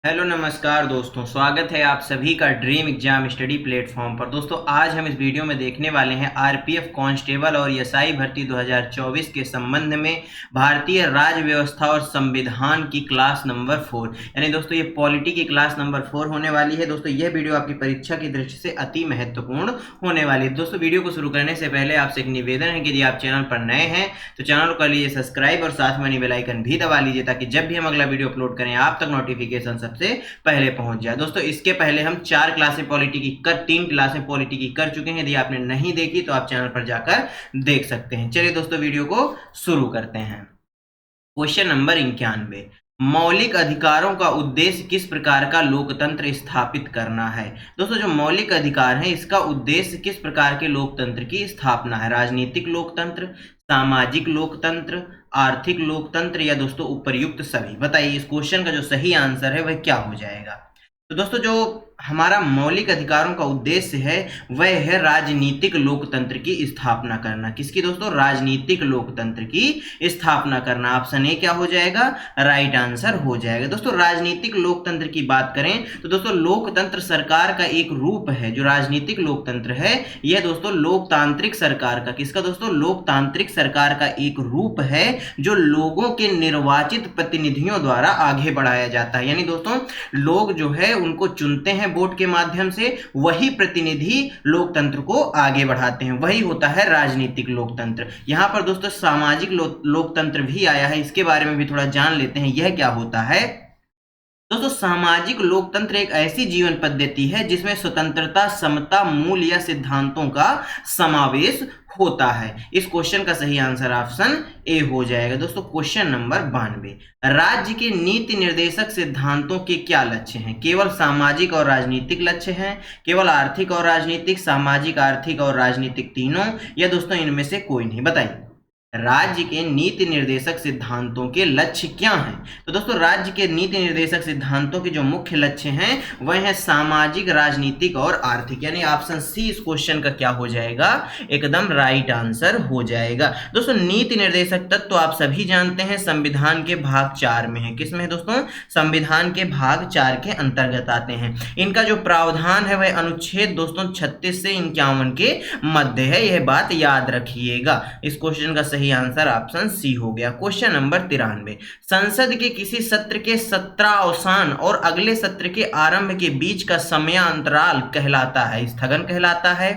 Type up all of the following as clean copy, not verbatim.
Hello नमस्कार दोस्तों, स्वागत है आप सभी का ड्रीम एग्जाम स्टडी प्लेटफॉर्म पर। दोस्तों आज हम इस वीडियो में देखने वाले हैं आरपीएफ कांस्टेबल और एसआई भर्ती 2024 के संबंध में भारतीय राज्य व्यवस्था और संविधान की क्लास नंबर 4, यानी दोस्तों ये पॉलिटी की क्लास नंबर 4 होने वाली है। दोस्तों यह वीडियो आपकी परीक्षा की दृष्टि से अति महत्वपूर्ण होने वाली है। दोस्तों वीडियो को शुरू करने से पहले आपसे एक निवेदन है कि यदि आप चैनल पर नए हैं तो चैनल को कर लीजिए सब्सक्राइब और साथ में बेल आइकन भी दबा लीजिए ताकि जब भी हम अगला वीडियो अपलोड करें आप तक नोटिफिकेशन सबसे पहले पहुंच जाए। दोस्तों इसके पहले हम 4 क्लासें पॉलिटी की 3 क्लासें पॉलिटी की कर चुके हैं। यदि आपने नहीं देखी तो आप चैनल पर जाकर देख सकते हैं। चलिए दोस्तों वीडियो को शुरू करते हैं। क्वेश्चन नंबर 91, मौलिक अधिकारों का उद्देश्य किस प्रकार का लोकतंत्र स्थापित करना है। दोस्तों जो मौलिक अधिकार है इसका उद्देश्य किस प्रकार के लोकतंत्र की स्थापना है। राजनीतिक लोकतंत्र, सामाजिक लोकतंत्र, आर्थिक लोकतंत्र या दोस्तों उपर्युक्त सभी। बताइए इस क्वेश्चन का जो सही आंसर है वह क्या हो जाएगा। तो दोस्तों जो हमारा मौलिक अधिकारों का उद्देश्य है वह है राजनीतिक लोकतंत्र की स्थापना करना। किसकी दोस्तों? राजनीतिक लोकतंत्र की स्थापना करना। ऑप्शन ए क्या हो जाएगा? राइट आंसर हो जाएगा। दोस्तों राजनीतिक लोकतंत्र की बात करें तो दोस्तों लोकतंत्र सरकार का एक रूप है। जो राजनीतिक लोकतंत्र है यह दोस्तों लोकतांत्रिक सरकार का, किसका दोस्तों? लोकतांत्रिक सरकार का एक रूप है जो लोगों के निर्वाचित प्रतिनिधियों द्वारा आगे बढ़ाया जाता है। यानी दोस्तों लोग जो है उनको चुनते हैं वोट के माध्यम से, वही प्रतिनिधि लोकतंत्र को आगे बढ़ाते हैं, वही होता है राजनीतिक लोकतंत्र। यहां पर दोस्तों सामाजिक लोकतंत्र भी आया है, इसके बारे में भी थोड़ा जान लेते हैं यह क्या होता है। दोस्तों सामाजिक लोकतंत्र एक ऐसी जीवन पद्धति है जिसमें स्वतंत्रता, समता, मूल्य या सिद्धांतों का समावेश होता है। इस क्वेश्चन का सही आंसर ऑप्शन ए हो जाएगा। दोस्तों क्वेश्चन नंबर 92, राज्य के नीति निर्देशक सिद्धांतों के क्या लक्ष्य हैं। केवल सामाजिक और राजनीतिक लक्ष्य हैं, केवल आर्थिक और राजनीतिक, सामाजिक, आर्थिक और राजनीतिक तीनों, या दोस्तों इनमें से कोई नहीं। बताइए राज्य के नीति निर्देशक सिद्धांतों के लक्ष्य क्या हैं। तो दोस्तों राज्य के नीति निर्देशक सिद्धांतों के जो मुख्य लक्ष्य हैं वह है सामाजिक, राजनीतिक और आर्थिक, यानी ऑप्शन सी इस क्वेश्चन का क्या हो जाएगा? एकदम राइट आंसर हो जाएगा। दोस्तों नीति निर्देशक तत्व तो आप सभी जानते हैं संविधान के भाग 4 में है। किसमें है दोस्तों? संविधान के भाग 4 के अंतर्गत आते हैं। इनका जो प्रावधान है वह अनुच्छेद दोस्तों 36 से 51 के मध्य है, यह बात याद रखिएगा। इस क्वेश्चन का सही आंसर ऑप्शन सी हो गया। क्वेश्चन नंबर 93, संसद के किसी सत्र के 17 अवसान और अगले सत्र के आरंभ के बीच का समयांतराल कहलाता है? स्थगन कहलाता है,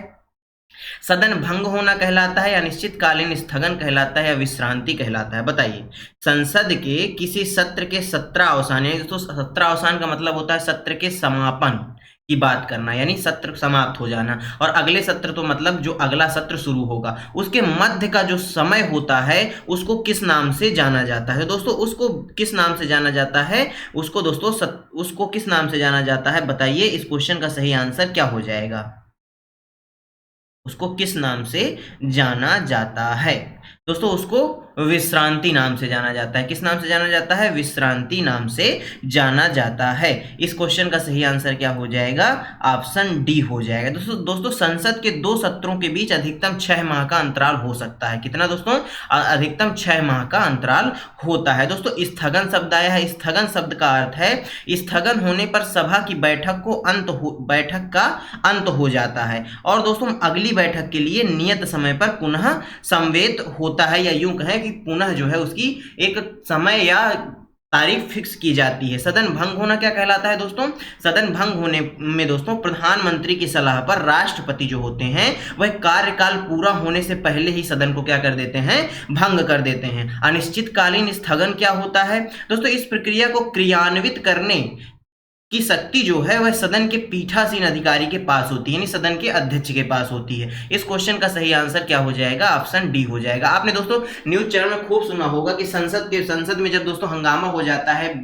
सदन भंग होना कहलाता है, या अनिश्चितकालीन स्थगन कहलाता है, या विश्रांति कहलाता है। बताइए संसद के किसी सत्र के 17 अवसान, यानी दोस्तों 17 अवसान का मतलब होता है सत्र के समापन की बात करना, यानी सत्र समाप्त हो जाना, और अगले सत्र तो मतलब जो अगला सत्र शुरू होगा उसके मध्य का जो समय होता है उसको किस नाम से जाना जाता है। दोस्तों उसको किस नाम से जाना जाता है? उसको दोस्तों उसको किस नाम से जाना जाता है? बताइए इस क्वेश्चन का सही आंसर क्या हो जाएगा? उसको किस नाम से जाना जाता है? दोस्तों उसको विश्रांति नाम से जाना जाता है। किस नाम से जाना जाता है? विश्रांति नाम से जाना जाता है। इस क्वेश्चन का सही आंसर क्या हो जाएगा? ऑप्शन डी हो जाएगा। दोस्तों संसद के 2 सत्रों के बीच अधिकतम 6 माह का अंतराल हो सकता है। कितना दोस्तों? अधिकतम 6 माह का अंतराल होता है। दोस्तों स्थगन शब्द आया है। स्थगन शब्द का अर्थ है स्थगन होने पर सभा की बैठक का अंत हो जाता है, और दोस्तों अगली बैठक के लिए नियत समय पर पुनः संवेद होता है, या यूं कहें कि पुनः जो है उसकी एक समय या तारीख फिक्स की जाती है। सदन भंग होना क्या कहलाता है दोस्तों? सदन भंग होने में दोस्तों प्रधानमंत्री की सलाह पर राष्ट्रपति जो होते हैं वह कार्यकाल पूरा होने से पहले ही सदन को क्या कर देते हैं? भंग कर देते हैं। अनिश्चितकालीन स्थगन क्या होता है दोस्तों? इस प्रक्रिया को क्रियान्वित करने की शक्ति जो है वह सदन के पीठासीन अधिकारी के पास होती है, यानी सदन के अध्यक्ष के पास होती है। इस क्वेश्चन का सही आंसर क्या हो जाएगा? ऑप्शन डी हो जाएगा। आपने दोस्तों न्यूज चैनल में खूब सुना होगा कि संसद में जब दोस्तों हंगामा हो जाता है,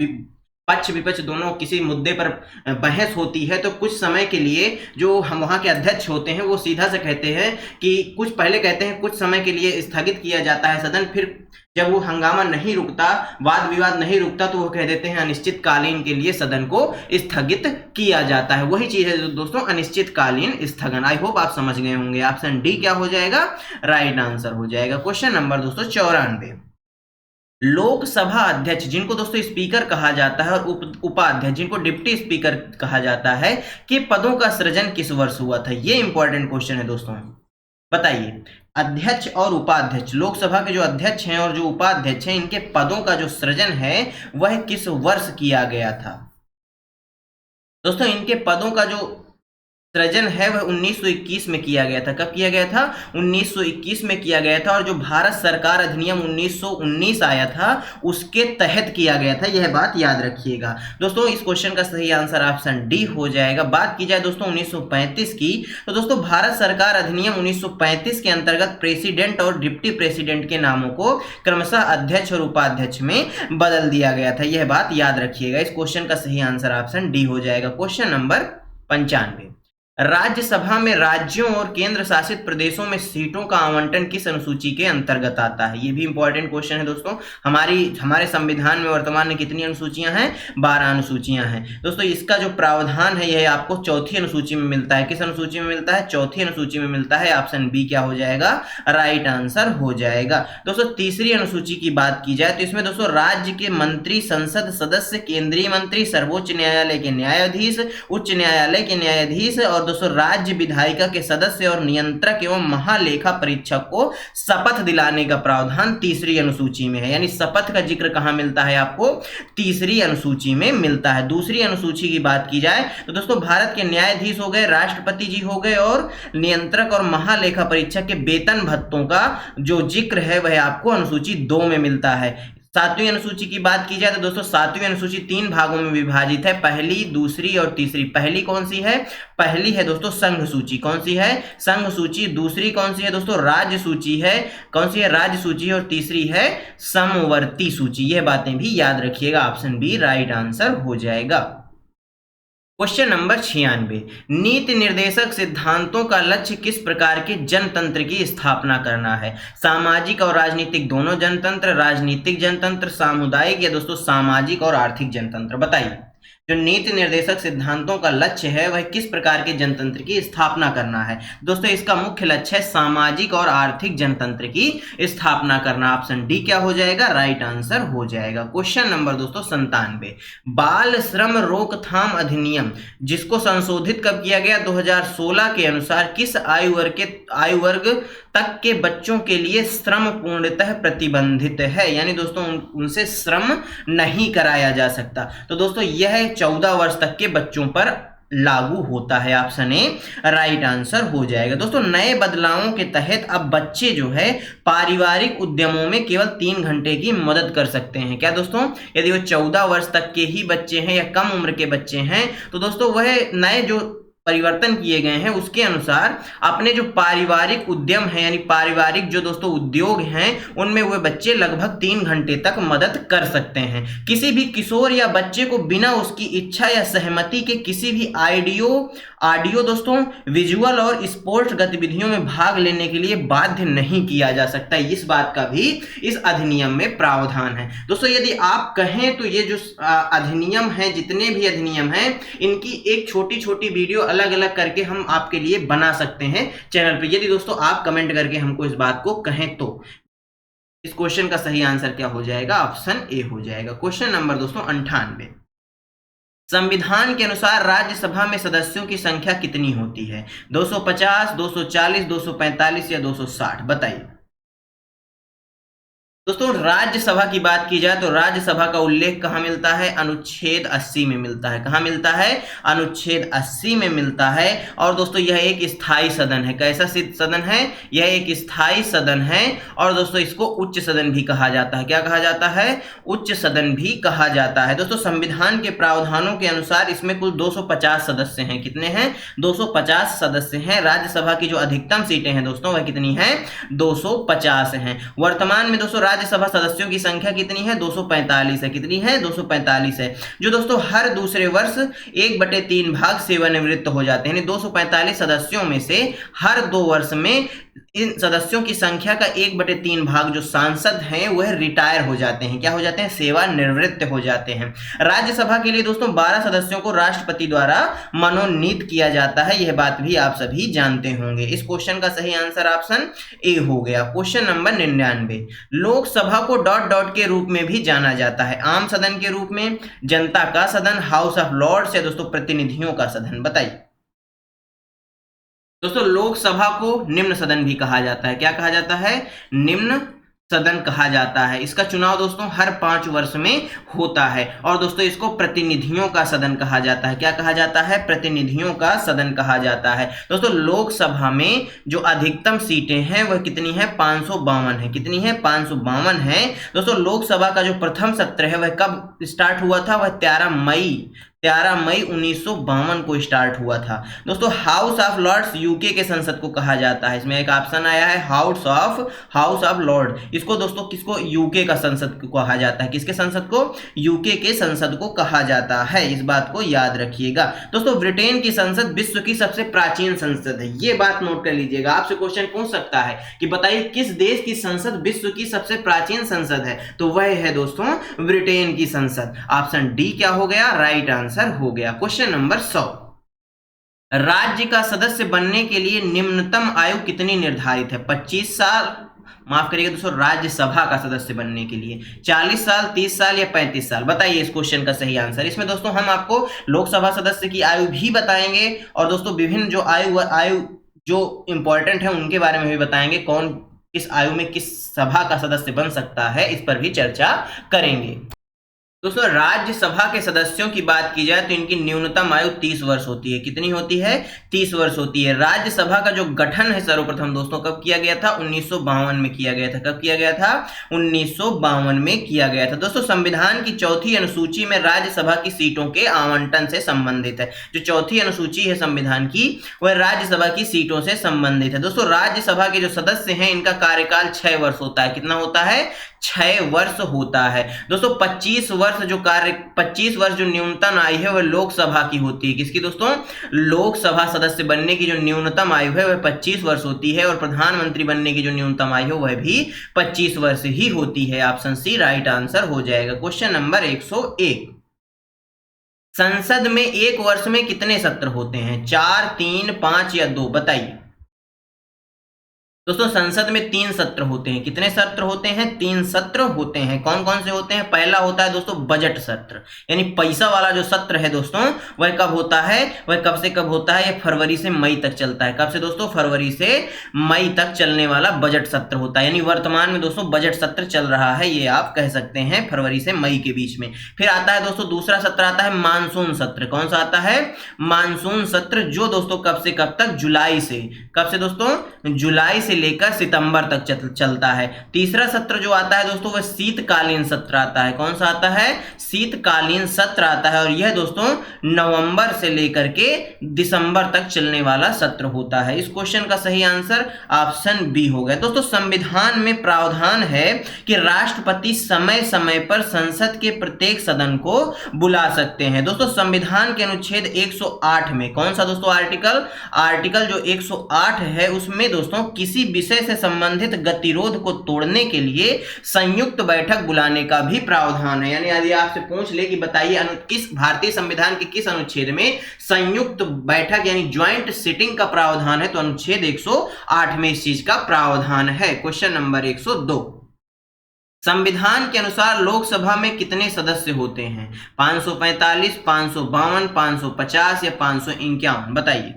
पक्ष विपक्ष दोनों किसी मुद्दे पर बहस होती है, तो कुछ समय के लिए जो हम वहां के अध्यक्ष होते हैं वो सीधा से कहते हैं कि कुछ पहले कहते हैं कुछ समय के लिए स्थगित किया जाता है सदन, फिर जब वो हंगामा नहीं रुकता, वाद विवाद नहीं रुकता, तो वो कह देते हैं अनिश्चितकालीन के लिए सदन को स्थगित किया जाता है। वही चीज है दोस्तों अनिश्चितकालीन स्थगन। आई होप आप समझ गए होंगे। ऑप्शन डी क्या हो जाएगा? राइट आंसर हो जाएगा। क्वेश्चन नंबर दोस्तों 94, लोकसभा अध्यक्ष जिनको दोस्तों स्पीकर कहा जाता है और उपाध्यक्ष जिनको डिप्टी स्पीकर कहा जाता है, के पदों का सृजन किस वर्ष हुआ था? ये इंपॉर्टेंट क्वेश्चन है दोस्तों, बताइए। अध्यक्ष और उपाध्यक्ष, लोकसभा के जो अध्यक्ष हैं और जो उपाध्यक्ष हैं, इनके पदों का जो सृजन है वह किस वर्ष किया गया था? दोस्तों इनके पदों का जो सृजन है वह 1921 में किया गया था। कब किया गया था? 1921 में किया गया था। और जो भारत सरकार अधिनियम 1919 आया था उसके तहत किया गया था, यह बात याद रखिएगा दोस्तों। इस क्वेश्चन का सही आंसर ऑप्शन डी हो जाएगा। बात की जाए दोस्तों 1935 की, तो दोस्तों भारत सरकार अधिनियम 1935 के अंतर्गत प्रेसिडेंट और डिप्टी प्रेसिडेंट के नामों को क्रमशः अध्यक्ष और उपाध्यक्ष में बदल दिया गया था, यह बात याद रखिएगा। इस क्वेश्चन का सही आंसर ऑप्शन डी हो जाएगा। क्वेश्चन नंबर 95, राज्यसभा में राज्यों और केंद्र शासित प्रदेशों में सीटों का आवंटन किस अनुसूची के अंतर्गत आता है? ये भी इंपॉर्टेंट क्वेश्चन है दोस्तों। हमारे संविधान में वर्तमान में कितनी अनुसूचियां हैं? 12 अनुसूचियां हैं दोस्तों। इसका जो प्रावधान है यह आपको चौथी अनुसूची में मिलता है। किस अनुसूची में मिलता है? चौथी अनुसूची में मिलता है। ऑप्शन बी क्या हो जाएगा? राइट आंसर हो जाएगा दोस्तों। तीसरी अनुसूची की बात की जाए तो इसमें दोस्तों राज्य के मंत्री, संसद सदस्य, केंद्रीय मंत्री, सर्वोच्च न्यायालय के न्यायाधीश, उच्च न्यायालय के न्यायाधीश और दोस्तों राज्य विधायिका के सदस्य और नियंत्रक एवं महालेखा परीक्षक को शपथ दिलाने का प्रावधान तीसरी अनुसूची में है। यानी शपथ का जिक्र कहां मिलता है? आपको तीसरी अनुसूची में मिलता है। दूसरी अनुसूची की बात की जाए तो दोस्तों भारत के न्यायाधीश हो गए, राष्ट्रपति जी हो गए और नियंत्रक और महालेखा परीक्षक के वेतन भत्तों का जो जिक्र है वह आपको अनुसूची 2 में मिलता है। सातवीं अनुसूची की बात की जाए तो दोस्तों सातवीं अनुसूची 3 भागों में विभाजित है, पहली, दूसरी और तीसरी। पहली कौन सी है? पहली है दोस्तों संघ सूची। कौन सी है? संघ सूची। दूसरी कौन सी है दोस्तों? राज्य सूची है। कौन सी है? राज्य सूची। और तीसरी है समवर्ती सूची। यह बातें भी याद रखिएगा। ऑप्शन बी राइट आंसर हो जाएगा। क्वेश्चन नंबर 96, नीति निर्देशक सिद्धांतों का लक्ष्य किस प्रकार के जनतंत्र की स्थापना करना है? सामाजिक और राजनीतिक दोनों जनतंत्र, राजनीतिक जनतंत्र, सामुदायिक या दोस्तों सामाजिक और आर्थिक जनतंत्र? बताइए। जो नीति निर्देशक सिद्धांतों का लक्ष्य है वह किस प्रकार के जनतंत्र की स्थापना करना है? दोस्तों इसका मुख्य लक्ष्य है सामाजिक और आर्थिक जनतंत्र की स्थापना करना। ऑप्शन डी क्या हो जाएगा? राइट आंसर हो जाएगा। क्वेश्चन नंबर दोस्तों 97, बाल श्रम रोकथाम अधिनियम जिसको संशोधित कब किया गया? 2016 के अनुसार किस आयु वर्ग तक के बच्चों के लिए श्रम पूर्णतः प्रतिबंधित है? यानी दोस्तों उनसे श्रम नहीं कराया जा सकता। तो दोस्तों यह 14 वर्ष तक के बच्चों पर लागू होता है। ऑप्शन ए राइट आंसर हो जाएगा। दोस्तों नए बदलावों के तहत अब बच्चे जो है पारिवारिक उद्यमों में केवल 3 घंटे की मदद कर सकते हैं। क्या दोस्तों? यदि वो 14 वर्ष तक के ही बच्चे हैं या कम उम्र के बच्चे हैं तो दोस्तों वह नए जो परिवर्तन किए गए हैं उसके अनुसार अपने जो पारिवारिक उद्यम है यानी पारिवारिक जो दोस्तों उद्योग हैं उनमें वे बच्चे लगभग 3 घंटे तक मदद कर सकते हैं। किसी भी किशोर या बच्चे को बिना उसकी इच्छा या सहमति के किसी भी ऑडियो दोस्तों विजुअल और स्पोर्ट्स गतिविधियों में भाग लेने के लिए बाध्य नहीं किया जा सकता। इस बात का भी इस अधिनियम में प्रावधान है। दोस्तों यदि आप कहें तो ये जो अधिनियम है, जितने भी अधिनियम हैं, इनकी एक छोटी छोटी वीडियो अलग अलग करके हम आपके लिए बना सकते हैं चैनल पे, यदि दोस्तों आप कमेंट करके हमको इस बात को कहें तो। इस क्वेश्चन का सही आंसर क्या हो जाएगा? ऑप्शन ए हो जाएगा। क्वेश्चन नंबर दोस्तों 98, संविधान के अनुसार राज्यसभा में सदस्यों की संख्या कितनी होती है? 250, 240, 245 या 260? बताइए। दोस्तों राज्यसभा की बात की जाए तो राज्यसभा का उल्लेख कहां मिलता है? अनुच्छेद 80 में मिलता है। कहां मिलता है? अनुच्छेद 80 में मिलता है। और दोस्तों यह एक स्थायी सदन है। कैसा सदन है? यह एक स्थायी सदन है। और दोस्तों इसको उच्च सदन भी कहा जाता है। क्या कहा जाता है? उच्च सदन भी कहा जाता है। दोस्तों संविधान के प्रावधानों के अनुसार इसमें कुल 250 सदस्य हैं। कितने हैं? 250 सदस्य हैं। राज्यसभा की जो अधिकतम सीटें हैं दोस्तों वह कितनी हैं? 250 हैं। वर्तमान में दोस्तों राज्यसभा सदस्यों की संख्या कितनी है? 245 है। कितनी है? 245 है। जो दोस्तों हर दूसरे वर्ष 1/3 भाग सेवानिवृत्त हो जाते हैं। यानी 245 सदस्यों में से हर 2 वर्ष में इन सदस्यों की संख्या का 1/3 भाग जो सांसद हैं वह रिटायर हो जाते हैं। क्या हो जाते हैं? सेवानिवृत्त हो जाते हैं। राज्यसभा के लिए दोस्तों 12 सदस्यों को राष्ट्रपति द्वारा मनोनीत किया जाता है। यह बात भी आप सभी जानते होंगे। इस क्वेश्चन का सही आंसर ऑप्शन ए हो गया। क्वेश्चन नंबर 99, लोक लोकसभा को डॉट डॉट के रूप में भी जाना जाता है? आम सदन के रूप में, जनता का सदन, हाउस ऑफ लॉर्ड्स या दोस्तों प्रतिनिधियों का सदन? बताइए दोस्तों। लोकसभा को निम्न सदन भी कहा जाता है। क्या कहा जाता है? निम्न सदन कहा जाता है। इसका चुनाव दोस्तों हर 5 वर्ष में होता है। और दोस्तों इसको प्रतिनिधियों का सदन कहा जाता है। क्या कहा जाता है? प्रतिनिधियों का सदन कहा जाता है। दोस्तों लोकसभा में जो अधिकतम सीटें हैं वह कितनी है? 552 है। कितनी है? 552 है। दोस्तों लोकसभा का जो प्रथम सत्र है वह कब स्टार्ट हुआ था? वह 13 मई 1952 को स्टार्ट हुआ था। दोस्तों हाउस ऑफ लॉर्ड्स यूके के संसद को कहा जाता है। इसमें एक ऑप्शन आया है हाउस ऑफ लॉर्ड। इसको दोस्तों किसको? यूके का संसद को कहा जाता है। किसके संसद को? यूके के संसद को कहा जाता है। इस बात को याद रखिएगा। दोस्तों ब्रिटेन की संसद विश्व की सबसे प्राचीन संसद है। ये बात नोट कर लीजिएगा। आपसे क्वेश्चन पूछ सकता है कि बताइए किस देश की संसद विश्व की सबसे प्राचीन संसद है? तो वह है दोस्तों ब्रिटेन की संसद। ऑप्शन डी क्या हो गया? राइट आंसर हो गया। क्वेश्चन नंबर 100, राज्य का सदस्य बनने के लिए निम्नतम आयु कितनी निर्धारित है? 25 साल, माफ करिएगा दोस्तों, राज्यसभा का सदस्य बनने के लिए 40 साल, 30 साल या 35 साल? बताइए इस क्वेश्चन का सही आंसर। इसमें दोस्तों हम आपको लोकसभा सदस्य की आयु भी बताएंगे और दोस्तों विभिन्न जो आयु जो इंपॉर्टेंट है उनके बारे में भी बताएंगे। कौन किस आयु में किस सभा का सदस्य बन सकता है, इस पर भी चर्चा करेंगे। दोस्तों राज्यसभा के सदस्यों की बात की जाए तो इनकी न्यूनतम आयु 30 वर्ष होती है। कितनी होती है? 30 वर्ष होती है। राज्यसभा का जो गठन है सर्वप्रथम दोस्तों कब किया गया था? 1952 में किया गया था। कब किया गया था? 1952 में किया गया था। दोस्तों संविधान की चौथी अनुसूची में राज्यसभा की सीटों के आवंटन से संबंधित है। जो चौथी अनुसूची है संविधान की वह राज्यसभा की सीटों से संबंधित है। दोस्तों राज्यसभा के जो सदस्य हैं इनका कार्यकाल 6 वर्ष होता है। कितना होता है? 6 वर्ष होता है। दोस्तों 25 वर्ष जो न्यूनतम आयु है वह लोकसभा की होती है। किसकी दोस्तों? लोकसभा सदस्य बनने की जो न्यूनतम आयु है वह 25 वर्ष होती है और प्रधानमंत्री बनने की जो न्यूनतम आयु है वह भी 25 वर्ष ही होती है। ऑप्शन सी राइट आंसर हो जाएगा। क्वेश्चन नंबर 101, संसद में एक वर्ष में कितने सत्र होते हैं? 4, 3, 5 या 2? बताइए दोस्तों संसद में 3 सत्र होते हैं। कितने सत्र होते हैं? 3 सत्र होते हैं। कौन कौन से होते हैं? पहला होता है दोस्तों बजट सत्र, यानी पैसा वाला जो सत्र है दोस्तों वह कब होता है? वह कब से कब होता है? यह फरवरी से मई तक चलता है। कब से दोस्तों? फरवरी से मई तक चलने वाला बजट सत्र होता है। यानी वर्तमान में दोस्तों बजट सत्र चल रहा है, ये आप कह सकते हैं फरवरी से मई के बीच में। फिर आता है दोस्तों दूसरा सत्र आता है मानसून सत्र। कौन सा आता है? मानसून सत्र, जो दोस्तों कब से कब तक? जुलाई से। कब से दोस्तों? जुलाई से लेकर सितंबर तक चलता है। तीसरा सत्र जो आता है दोस्तों वह शीतकालीन सत्र आता है। कौन सा आता है? शीतकालीन सत्र आता है और यह दोस्तों नवंबर से लेकर के दिसंबर तक चलने वाला सत्र होता है। इस क्वेश्चन का सही आंसर ऑप्शन बी हो गया। दोस्तों संविधान में प्रावधान है कि राष्ट्रपति समय समय पर संसद के प्रत्येक सदन को बुला सकते हैं। दोस्तों संविधान के अनुच्छेद 108 में, कौन सा दोस्तों आर्टिकल जो 108 है उसमें दोस्तों किसी विषय से संबंधित गतिरोध को तोड़ने के लिए संयुक्त बैठक बुलाने का भी प्रावधान है। यानी यदि आपसे पूछ ले कि बताइए किस भारतीय संविधान के किस अनुच्छेद में संयुक्त बैठक यानी ज्वाइंट सिटिंग का प्रावधान है, तो अनुच्छेद 108 में इस चीज का प्रावधान है। क्वेश्चन नंबर 102, संविधान के अनुसार लोकसभा में कितने सदस्य होते हैं? 545, 552, 550 या 551? बताइए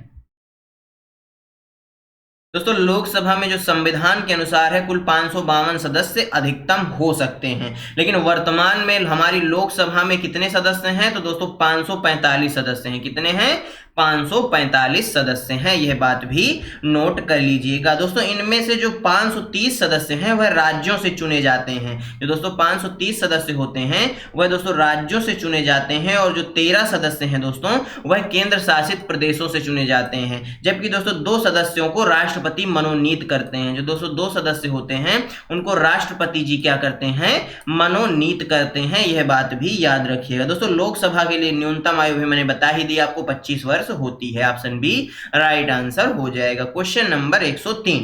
दोस्तों लोकसभा में जो संविधान के अनुसार है कुल 552 सदस्य अधिकतम हो सकते हैं, लेकिन वर्तमान में हमारी लोकसभा में कितने सदस्य हैं? तो दोस्तों 545 सदस्य हैं। कितने हैं? 545 सदस्य हैं। यह बात भी नोट कर लीजिएगा। दोस्तों इनमें से जो 530 सदस्य हैं वह राज्यों से चुने जाते हैं। जो दोस्तों 530 सदस्य होते हैं वह दोस्तों राज्यों से चुने जाते हैं और जो 13 सदस्य हैं दोस्तों वह केंद्र शासित प्रदेशों से चुने जाते हैं। जबकि दोस्तों 2 सदस्यों को राष्ट्रपति मनोनीत करते हैं। जो दोस्तों 2 सदस्य होते हैं उनको राष्ट्रपति जी क्या करते हैं? मनोनीत करते हैं। यह बात भी याद रखिएगा। दोस्तों लोकसभा के लिए न्यूनतम आयु भी मैंने बता ही दी आपको, 25 वर्ष होती है। ऑप्शन बी राइट आंसर हो जाएगा। क्वेश्चन नंबर 103,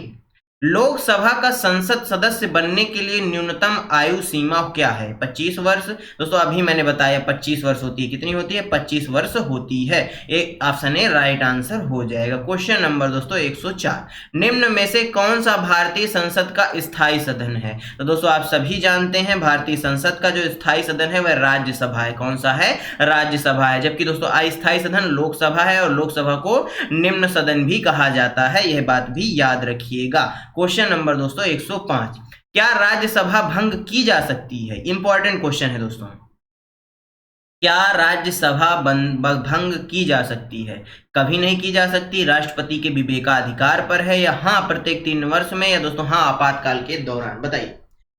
लोकसभा का संसद सदस्य बनने के लिए न्यूनतम आयु सीमा क्या है? 25 वर्ष। दोस्तों अभी मैंने बताया 25 वर्ष होती है। कितनी होती है? 25 वर्ष होती है। एक ऑप्शन ए राइट आंसर हो जाएगा। क्वेश्चन नंबर दोस्तों 104, निम्न में से कौन सा भारतीय संसद का स्थायी सदन है? तो दोस्तों आप सभी जानते हैं भारतीय संसद का जो स्थायी सदन है वह राज्यसभा है। कौन सा है? राज्यसभा है। जबकि दोस्तों अस्थायी सदन लोकसभा है और लोकसभा को निम्न सदन भी कहा जाता है, यह बात भी याद रखिएगा। क्वेश्चन नंबर दोस्तों 105, क्या राज्यसभा भंग की जा सकती है? इंपॉर्टेंट क्वेश्चन है दोस्तों। क्या राज्यसभा भंग की जा सकती है? कभी नहीं की जा सकती, राष्ट्रपति के विवेकाधिकार पर है, या हाँ प्रत्येक 3 वर्ष में, या दोस्तों हाँ आपातकाल के दौरान। बताइए।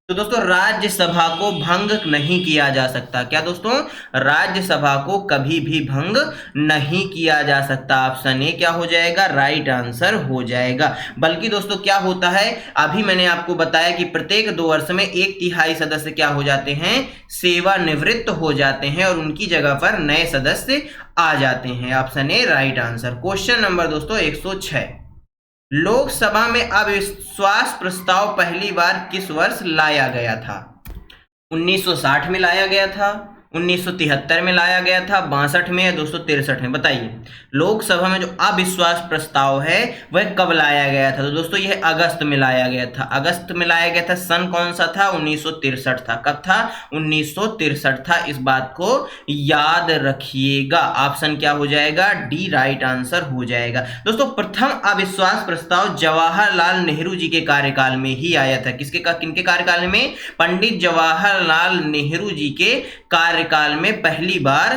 तो दोस्तों राज्यसभा को भंग नहीं किया जा सकता। क्या दोस्तों? राज्यसभा को कभी भी भंग नहीं किया जा सकता। ऑप्शन ए क्या हो जाएगा? राइट आंसर हो जाएगा। बल्कि दोस्तों क्या होता है, अभी मैंने आपको बताया कि प्रत्येक 2 वर्ष में 1/3 सदस्य क्या हो जाते हैं? सेवानिवृत्त हो जाते हैं और उनकी जगह पर नए सदस्य आ जाते हैं। Option A right answer. Question number दोस्तों 106, लोकसभा में अविश्वास प्रस्ताव पहली बार किस वर्ष लाया गया था? 1960 में लाया गया था, 1973 में लाया गया था, 62 में, या 263 में? बताइए। लोकसभा में जो अविश्वास प्रस्ताव है वह कब लाया गया था? तो दोस्तों यह अगस्त में लाया गया था। अगस्त में लाया गया था। सन कौन सा था? 1963 था। कब था? 1963 था। इस बात को याद रखिएगा। ऑप्शन क्या हो जाएगा? डी राइट आंसर हो जाएगा। दोस्तों प्रथम अविश्वास प्रस्ताव जवाहरलाल नेहरू जी के कार्यकाल में ही आया था। किनके कार्यकाल में? पंडित जवाहरलाल नेहरू जी के कार्यकाल में पहली बार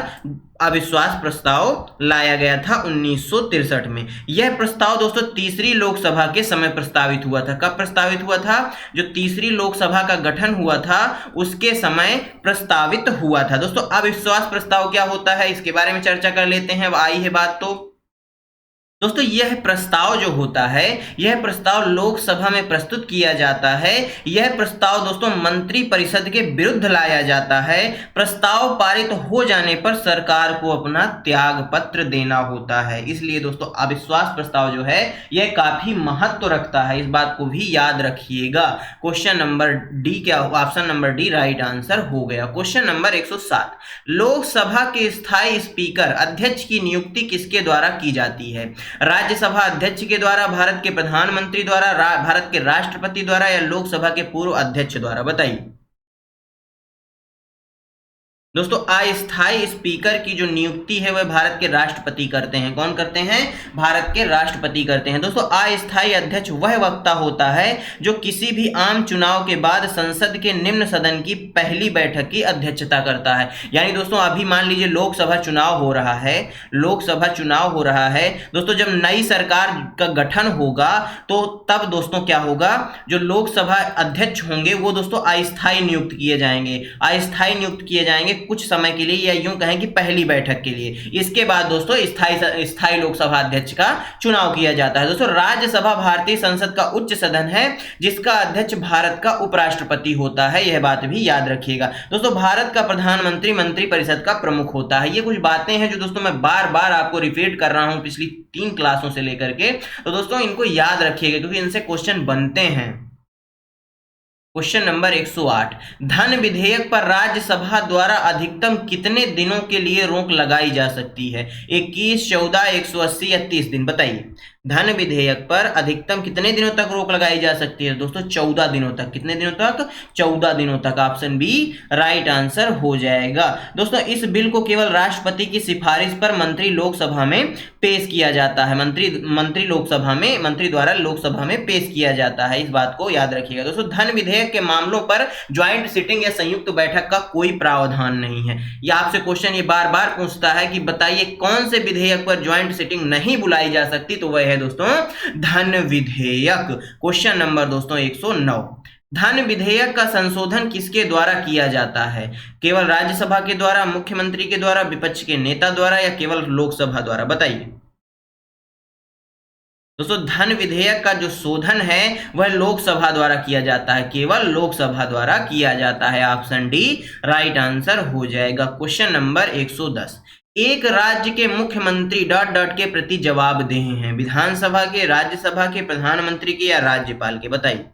अविश्वास प्रस्ताव लाया गया था 1963 में। यह प्रस्ताव दोस्तों तीसरी लोकसभा के समय प्रस्तावित हुआ था। कब प्रस्तावित हुआ था? जो तीसरी लोकसभा का गठन हुआ था उसके समय प्रस्तावित हुआ था। दोस्तों अविश्वास प्रस्ताव क्या होता है इसके बारे में चर्चा कर लेते हैं। अब आई है बात। तो दोस्तों यह प्रस्ताव जो होता है, यह प्रस्ताव लोकसभा में प्रस्तुत किया जाता है। यह प्रस्ताव दोस्तों मंत्री परिषद के विरुद्ध लाया जाता है। प्रस्ताव पारित हो जाने पर सरकार को अपना त्याग पत्र देना होता है। इसलिए दोस्तों अविश्वास प्रस्ताव जो है यह काफी महत्व रखता है। इस बात को भी याद रखिएगा। क्वेश्चन नंबर डी क्या? Option number D right answer हो गया। क्वेश्चन नंबर 107, लोकसभा के स्थायी स्पीकर अध्यक्ष की नियुक्ति किसके द्वारा की जाती है? राज्यसभा अध्यक्ष के द्वारा, भारत के प्रधानमंत्री द्वारा, भारत के राष्ट्रपति द्वारा, या लोकसभा के पूर्व अध्यक्ष द्वारा? बताइए। दोस्तों अस्थायी स्पीकर की जो नियुक्ति है वह भारत के राष्ट्रपति करते हैं। कौन करते हैं? भारत के राष्ट्रपति करते हैं। दोस्तों अस्थायी अध्यक्ष वह वक्ता होता है जो किसी भी आम चुनाव के बाद संसद के निम्न सदन की पहली बैठक की अध्यक्षता करता है। यानी दोस्तों अभी मान लीजिए लोकसभा चुनाव हो रहा है, लोकसभा चुनाव हो रहा है दोस्तों, जब नई सरकार का गठन होगा तो तब दोस्तों क्या होगा, जो लोकसभा अध्यक्ष होंगे वो दोस्तों अस्थायी नियुक्त किए जाएंगे। अस्थायी नियुक्त किए जाएंगे कुछ समय के लिए, या यूं कहें कि पहली बैठक के लिए। इसके बाद दोस्तों स्थायी लोकसभा अध्यक्ष का चुनाव किया जाता है। दोस्तों राज्यसभा भारतीय संसद का उच्च सदन है जिसका अध्यक्ष भारत का उपराष्ट्रपति होता है। यह बात भी याद रखिएगा। दोस्तों भारत का प्रधानमंत्री मंत्रिपरिषद का प्रमुख होता है। ये कुछ बातें हैं जो दोस्तों मैं बार बार आपको रिपीट कर रहा हूं पिछली 3 क्लासों से लेकर के। तो दोस्तों इनको याद रखिएगा क्योंकि इनसे क्वेश्चन बनते हैं। क्वेश्चन नंबर 108, धन विधेयक पर राज्यसभा द्वारा अधिकतम कितने दिनों के लिए रोक लगाई जा सकती है? 21, 14, 180 या 30 दिन? बताइए। धन विधेयक पर अधिकतम कितने दिनों तक रोक लगाई जा सकती है? दोस्तों 14 दिनों तक। कितने दिनों तक? 14 दिनों तक। ऑप्शन बी राइट आंसर हो जाएगा। दोस्तों इस बिल को केवल राष्ट्रपति की सिफारिश पर मंत्री लोकसभा में पेश किया जाता है। मंत्री द्वारा लोकसभा में पेश किया जाता है। इस बात को याद रखिएगा। दोस्तों धन विधेयक के मामलों पर ज्वाइंट सिटिंग या संयुक्त बैठक का कोई प्रावधान नहीं है। यह आपसे क्वेश्चन ये बार बार पूछता है कि बताइए कौन से विधेयक पर ज्वाइंट सिटिंग नहीं बुलाई जा सकती, तो वह है दोस्तों धन विधेयक। क्वेश्चन नंबर दोस्तों 109, धन विधेयक का संशोधन किसके द्वारा किया जाता है? केवल राज्यसभा के द्वारा, मुख्यमंत्री के द्वारा, विपक्ष के नेता द्वारा, या केवल लोकसभा द्वारा? बताइए। दोस्तों धन विधेयक का जो शोधन है वह लोकसभा द्वारा किया जाता है। केवल लोकसभा द्वारा किया जाता है। ऑप्शन डी राइट आंसर हो जाएगा। क्वेश्चन नंबर 110, एक राज्य के मुख्यमंत्री डॉट डॉट के प्रति जवाबदेह हैं, विधानसभा के, राज्यसभा के, प्रधानमंत्री के या राज्यपाल के? बताइए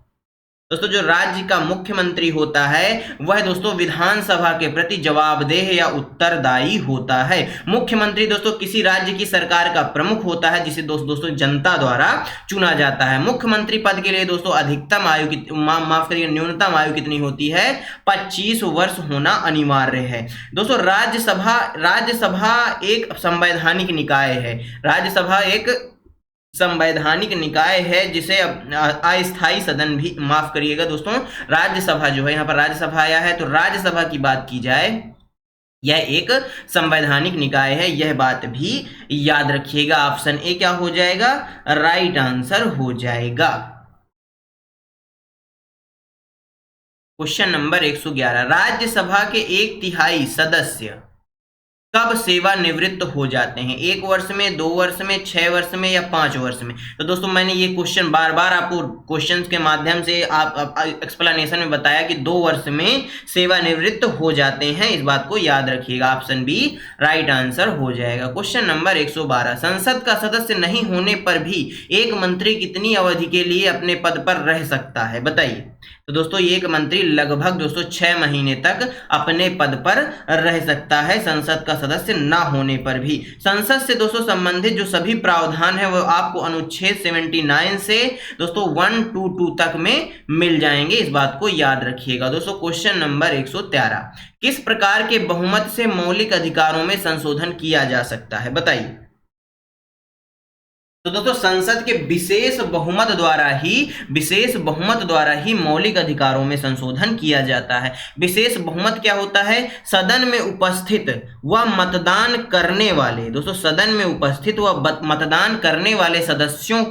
दोस्तों। जो राज्य का मुख्यमंत्री होता है वह दोस्तों विधानसभा के प्रति जवाबदेह या उत्तरदायी होता है। मुख्यमंत्री दोस्तों किसी राज्य की सरकार का प्रमुख होता है जिसे दोस्तों जनता द्वारा चुना जाता है। मुख्यमंत्री पद के लिए दोस्तों अधिकतम आयु की माफ करिए न्यूनतम आयु कितनी होती है? 25 वर्ष होना अनिवार्य है। दोस्तों राज्यसभा एक संवैधानिक निकाय है। राज्यसभा एक संवैधानिक निकाय है जिसे अस्थायी सदन भी, माफ करिएगा दोस्तों, राज्यसभा जो है, यहाँ पर राज्यसभा आया है तो राज्यसभा की बात की जाए यह एक संवैधानिक निकाय है, यह बात भी याद रखिएगा। ऑप्शन ए क्या हो जाएगा? राइट आंसर हो जाएगा। क्वेश्चन नंबर 111, राज्यसभा के 1/3 सदस्य कब सेवानिवृत्त हो जाते हैं? 1 वर्ष में, 2 वर्ष में, 6 वर्ष में या 5 वर्ष में? तो दोस्तों मैंने ये क्वेश्चन बार बार आपको क्वेश्चंस के माध्यम से आप एक्सप्लेनेशन में बताया कि 2 वर्ष में सेवानिवृत्त हो जाते हैं, इस बात को याद रखिएगा। ऑप्शन बी राइट आंसर हो जाएगा। क्वेश्चन नंबर 112, संसद का सदस्य नहीं होने पर भी एक मंत्री कितनी अवधि के लिए अपने पद पर रह सकता है? बताइए। तो दोस्तों एक मंत्री लगभग दोस्तों 6 महीने तक अपने पद पर रह सकता है संसद का सदस्य ना होने पर भी। संसद से दोस्तों संबंधित जो सभी प्रावधान है वो आपको अनुच्छेद 79 से दोस्तों 122 तक में मिल जाएंगे, इस बात को याद रखिएगा। दोस्तों क्वेश्चन नंबर 113, किस प्रकार के बहुमत से मौलिक अधिकारों में संशोधन किया जा सकता है? बताइए। तो दोस्तों संसद के विशेष बहुमत द्वारा ही मौलिक अधिकारों में संशोधन किया जाता है। विशेष बहुमत क्या होता है? सदन में उपस्थित व मतदान करने वाले, दोस्तों सदन में उपस्थित व मतदान करने वाले सदस्यों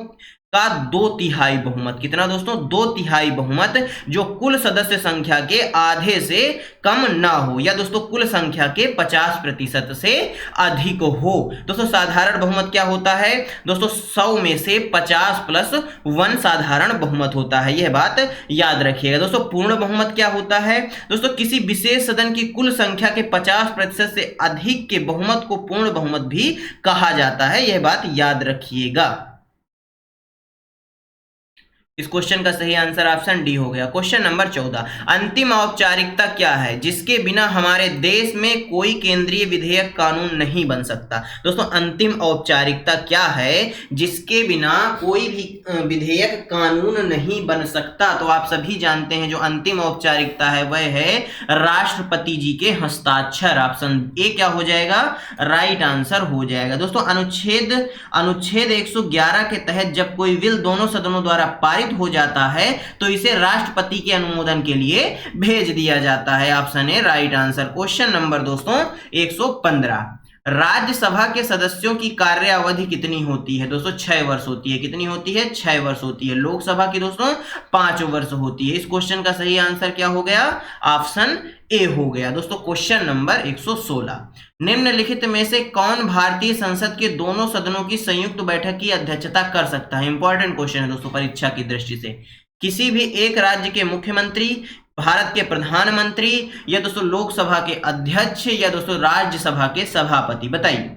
का 2/3 बहुमत। कितना दोस्तों? 2/3 बहुमत जो कुल सदस्य संख्या के आधे से कम ना हो या दोस्तों कुल संख्या के 50% से अधिक हो। दोस्तों साधारण बहुमत क्या होता है? दोस्तों 100 में से 50 + 1 साधारण बहुमत होता है, यह बात याद रखिएगा। दोस्तों पूर्ण बहुमत क्या होता है? दोस्तों किसी विशेष सदन की कुल संख्या के 50% से अधिक के बहुमत को पूर्ण बहुमत भी कहा जाता है, यह बात याद रखिएगा। इस क्वेश्चन का सही आंसर ऑप्शन डी हो गया। क्वेश्चन नंबर 14, अंतिम औपचारिकता क्या है जिसके बिना हमारे देश में कोई केंद्रीय विधेयक कानून नहीं बन सकता? दोस्तों अंतिम औपचारिकता क्या है जिसके बिना कोई भी विधेयक कानून नहीं बन सकता? तो आप सभी जानते हैं जो अंतिम औपचारिकता है वह है राष्ट्रपति जी के हस्ताक्षर। ऑप्शन ए क्या हो जाएगा? राइट आंसर हो जाएगा। दोस्तों अनुच्छेद 111 के तहत जब कोई बिल दोनों सदनों द्वारा पारित हो जाता है तो इसे राष्ट्रपति के अनुमोदन के लिए भेज दिया जाता है। Option A right answer. Question number दोस्तों 115, राज्यसभा के सदस्यों की कार्यावधि कितनी होती है? दोस्तों 6 वर्ष होती है। कितनी होती है? 6 वर्ष होती है। लोकसभा की दोस्तों 5 वर्ष होती है। इस क्वेश्चन का सही आंसर क्या हो गया? ऑप्शन ए हो गया। दोस्तों क्वेश्चन नंबर 116, निम्नलिखित में से कौन भारतीय संसद के दोनों सदनों की संयुक्त बैठक की अध्यक्षता कर सकता है? इंपॉर्टेंट क्वेश्चन है दोस्तों परीक्षा की दृष्टि से। किसी भी एक राज्य के मुख्यमंत्री, भारत के प्रधानमंत्री या दोस्तों लोकसभा के अध्यक्ष या दोस्तों राज्यसभा के सभापति? बताइए।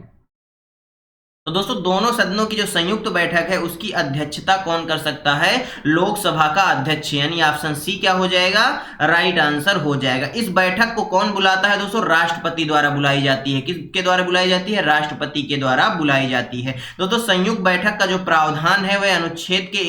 तो दोस्तों दोनों सदनों की जो संयुक्त बैठक है उसकी अध्यक्षता कौन कर सकता है? लोकसभा का अध्यक्ष, यानी ऑप्शन सी क्या हो जाएगा? राइट आंसर हो जाएगा। इस बैठक को कौन बुलाता है दोस्तों? राष्ट्रपति द्वारा बुलाई जाती है। किसके द्वारा बुलाई जाती है? राष्ट्रपति के द्वारा बुलाई जाती है। दोस्तों संयुक्त बैठक का जो प्रावधान है वह अनुच्छेद के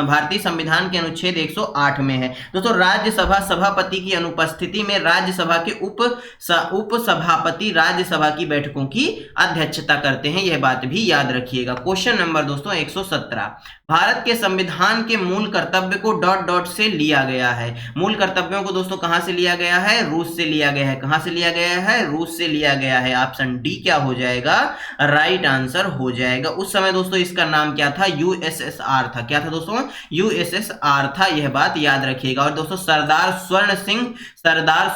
भारतीय संविधान के अनुच्छेद 108 में है। दोस्तों राज्यसभा सभापति की अनुपस्थिति में राज्यसभा के उप सभापति राज्यसभा की बैठकों की अध्यक्षता करते हैं, यह बात भी याद रखिएगा। क्वेश्चन नंबर दोस्तों 117, भारत के संविधान के मूल कर्तव्य को डॉट डॉट से लिया गया है। मूल कर्तव्यों को दोस्तों कहां से लिया गया है? रूस से लिया गया है। कहां से लिया गया है? रूस से लिया गया है। ऑप्शन डी क्या हो जाएगा? राइट आंसर हो जाएगा। उस समय दोस्तों इसका नाम क्या था? यूएसएसआर था। क्या था दोस्तों? यूएसएसआर था, यह बात याद रखिएगा। और दोस्तों सरदार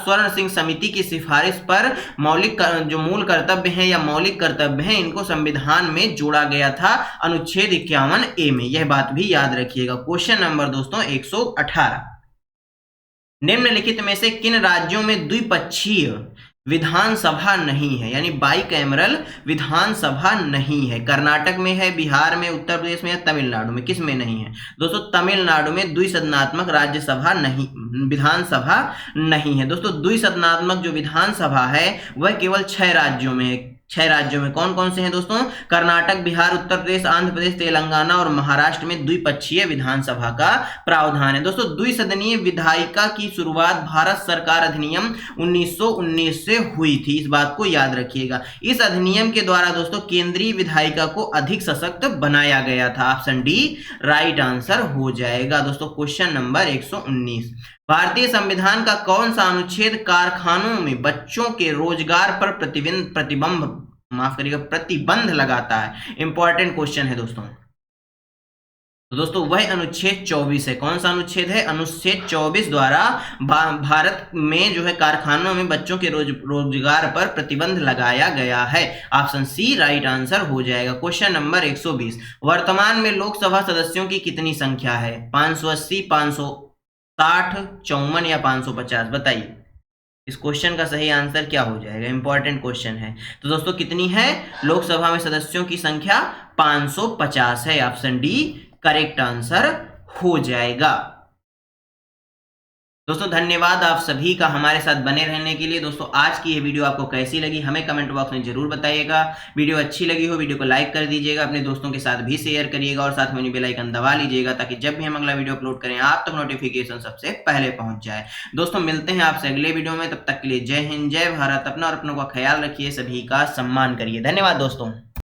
स्वर्ण सिंह समिति की सिफारिश पर मौलिक जो मूल कर्तव्य है या मौलिक कर्तव्य है इनको संविधान में जोड़ा गया था अनुच्छेद 51A में, यह बात भी याद रखिएगा। क्वेश्चन नंबर दोस्तों 118, निम्नलिखित में से किन राज्यों में द्विपक्षीय विधानसभा नहीं है, यानी बाईकैमरल विधानसभा नहीं है। कर्नाटक में है, बिहार में, उत्तर प्रदेश में या तमिलनाडु में, किस में नहीं है दोस्तों? तमिलनाडु में द्विसदनात्मक राज्यसभा नहीं, विधानसभा नहीं है दोस्तों। द्विसदनात्मक जो विधानसभा है वह केवल 6 राज्यों में है। 6 राज्यों में कौन कौन से हैं दोस्तों? कर्नाटक, बिहार, उत्तर प्रदेश, आंध्र प्रदेश, तेलंगाना और महाराष्ट्र में द्विपक्षीय विधानसभा का प्रावधान है दोस्तों। द्विसदनीय विधायिका की शुरुआत भारत सरकार अधिनियम 1919 से हुई थी, इस बात को याद रखिएगा। इस अधिनियम के द्वारा दोस्तों केंद्रीय विधायिका को अधिक सशक्त बनाया गया था। ऑप्शन डी राइट आंसर हो जाएगा दोस्तों, क्वेश्चन नंबर 119। भारतीय संविधान का कौन सा अनुच्छेद कारखानों में बच्चों के रोजगार पर प्रतिबंध लगाता है? इंपॉर्टेंट क्वेश्चन है दोस्तों। तो दोस्तों वह अनुच्छेद 24 है। कौन सा अनुच्छेद है? अनुच्छेद 24 द्वारा भारत में जो है कारखानों में बच्चों के रोजगार पर प्रतिबंध लगाया गया है। ऑप्शन सी राइट आंसर हो जाएगा, क्वेश्चन नंबर 120। वर्तमान में लोकसभा सदस्यों की कितनी संख्या है? 580, 560, 54 या 550? बताइए इस क्वेश्चन का सही आंसर क्या हो जाएगा? इंपॉर्टेंट क्वेश्चन है। तो दोस्तों कितनी है लोकसभा में सदस्यों की संख्या? 550 है। ऑप्शन डी करेक्ट आंसर हो जाएगा। दोस्तों धन्यवाद आप सभी का हमारे साथ बने रहने के लिए। दोस्तों आज की ये वीडियो आपको कैसी लगी हमें कमेंट बॉक्स में जरूर बताइएगा। वीडियो अच्छी लगी हो वीडियो को लाइक कर दीजिएगा, अपने दोस्तों के साथ भी शेयर करिएगा और साथ में बेल आइकन दबा लीजिएगा ताकि जब भी हम अगला वीडियो अपलोड करें आप तक नोटिफिकेशन सबसे पहले पहुंच जाए। दोस्तों मिलते हैं आपसे अगले वीडियो में, तब तक के लिए जय हिंद, जय भारत। अपना और अपनों का ख्याल रखिए, सभी का सम्मान करिए। धन्यवाद दोस्तों।